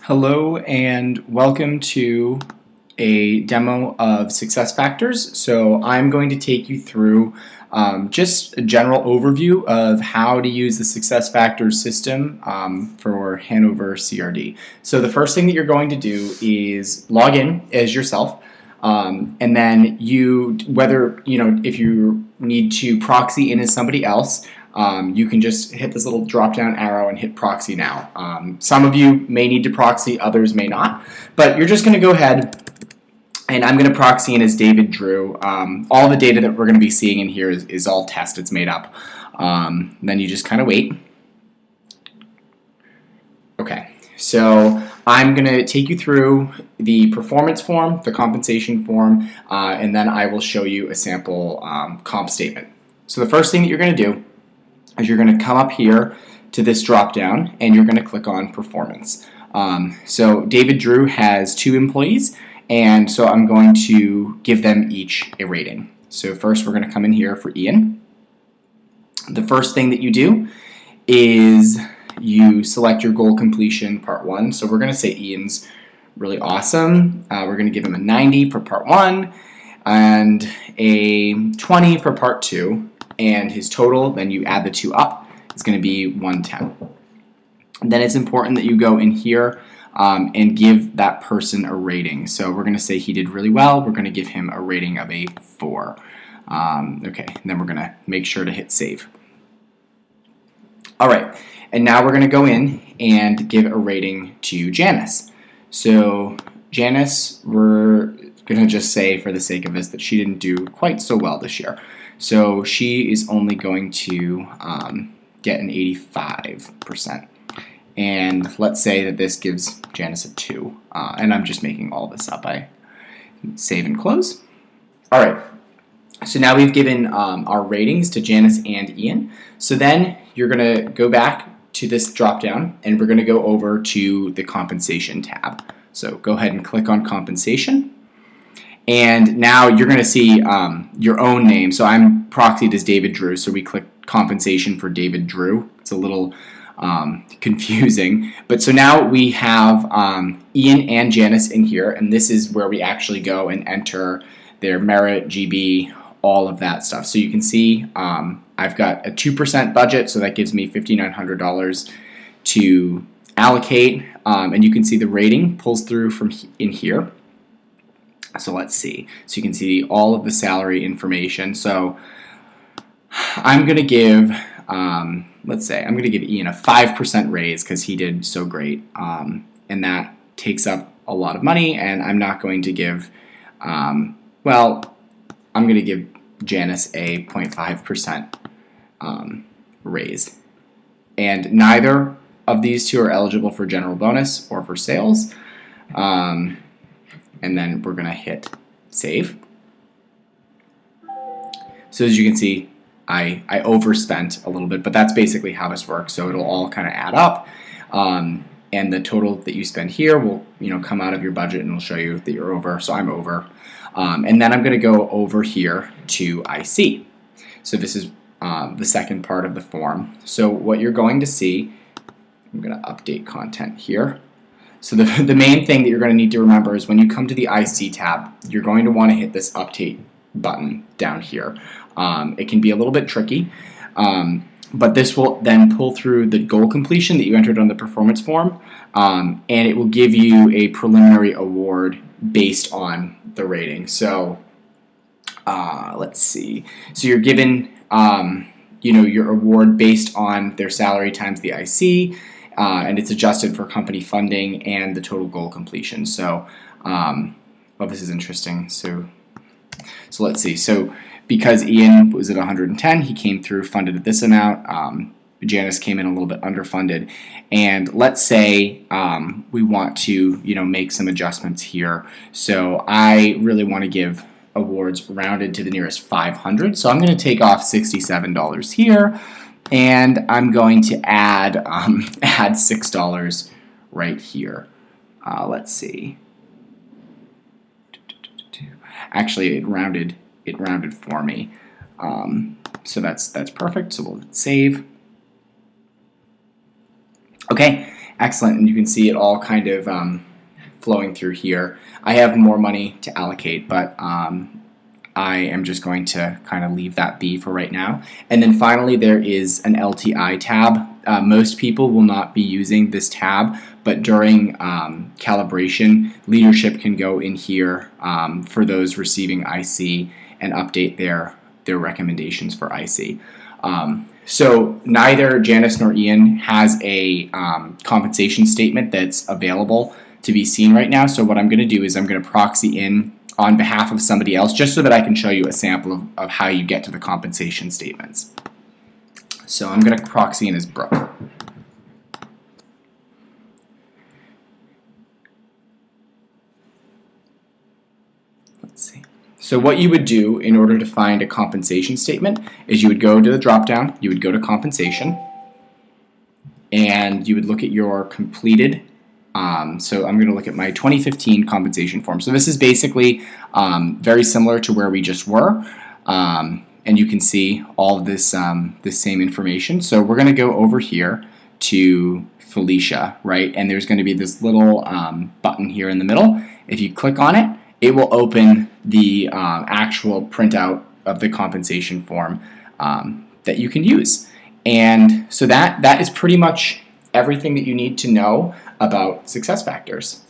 Hello and welcome to a demo of success factors. So I'm going to take you through just a general overview of how to use the success factors system for Hanover CRD. So the first thing that you're going to do is log in as yourself. And then if you need to proxy in as somebody else, you can just hit this little drop down arrow and hit proxy now. Some of you may need to proxy, others may not, but you're just going to go ahead and I'm going to proxy in as David Drew. All the data that we're going to be seeing in here is all test, it's made up. Then you just kind of wait. Okay, so I'm going to take you through the performance form, the compensation form, and then I will show you a sample comp statement. So the first thing that you're going to do is you're going to come up here to this drop down and you're going to click on performance. So David Drew has 2 employees, and so I'm going to give them each a rating. So first we're going to come in here for Ian. The first thing that you do is you select your goal completion part 1. So we're going to say Ian's really awesome. We're going to give him a 90 for part 1 and a 20 for part 2. And his total, then you add the 2 up, is going to be 110. Then it's important that you go in here and give that person a rating. So we're going to say he did really well. We're going to give him a rating of a 4. Okay, and then we're going to make sure to hit save. All right, and now we're going to go in and give a rating to Janice. So Janice, we're going to just say for the sake of this that she didn't do quite so well this year. So she is only going to get an 85%. And let's say that this gives Janice a 2. And I'm just making all this up. I save and close. All right. So now we've given our ratings to Janice and Ian. So then you're going to go back to this drop down and we're going to go over to the compensation tab. So go ahead and click on compensation. And now you're going to see your own name. So I'm proxied as David Drew, so we click compensation for David Drew. It's a little confusing. But so now we have Ian and Janice in here, and this is where we actually go and enter their merit, GB, all of that stuff. So you can see I've got a 2% budget, so that gives me $5,900 to allocate. And you can see the rating pulls through from in here. So let's see. So you can see all of the salary information. So I'm going to give, let's say, I'm going to give Ian a 5% raise because he did so great. And that takes up a lot of money, and I'm not going to give, I'm going to give Janice a 0.5% raise. And neither of these 2 are eligible for general bonus or for sales. And then we're going to hit save. So as you can see, I overspent a little bit, but that's basically how this works. So it'll all kind of add up, and the total that you spend here will come out of your budget, and it'll show you that you're over. So I'm over, and then I'm going to go over here to IC. So this is the second part of the form. So what you're going to see, I'm going to update content here. So the main thing that you're going to need to remember is when you come to the IC tab, you're going to want to hit this update button down here. It can be a little bit tricky, but this will then pull through the goal completion that you entered on the performance form, and it will give you a preliminary award based on the rating. So let's see. So you're given your award based on their salary times the IC. And it's adjusted for company funding and the total goal completion. So, this is interesting. So let's see. So because Ian was at 110, he came through funded at this amount. Janice came in a little bit underfunded. And let's say we want to, make some adjustments here. So I really want to give awards rounded to the nearest 500. So I'm going to take off $67 here. And I'm going to add $6 right here. Let's see. Actually, it rounded for me. So that's perfect. So we'll hit save. Okay, Excellent, and you can see it all kind of flowing through here. I have more money to allocate, but I am just going to kind of leave that be for right now. And then finally, there is an LTI tab. Most people will not be using this tab, but during calibration, leadership can go in here for those receiving IC and update their recommendations for IC. So neither Janice nor Ian has a compensation statement that's available to be seen right now. So what I'm going to do is I'm going to proxy in on behalf of somebody else just so that I can show you a sample of how you get to the compensation statements. So I'm going to proxy in as Brooke. Let's see. So what you would do in order to find a compensation statement is you would go to the drop down, you would go to compensation, and you would look at your completed. So I'm going to look at my 2015 compensation form. So this is basically very similar to where we just were, and you can see all of this same information. So we're going to go over here to Felicia, right? And there's going to be this little button here in the middle. If you click on it, it will open the actual printout of the compensation form that you can use. And so that is pretty much everything that you need to know about success factors.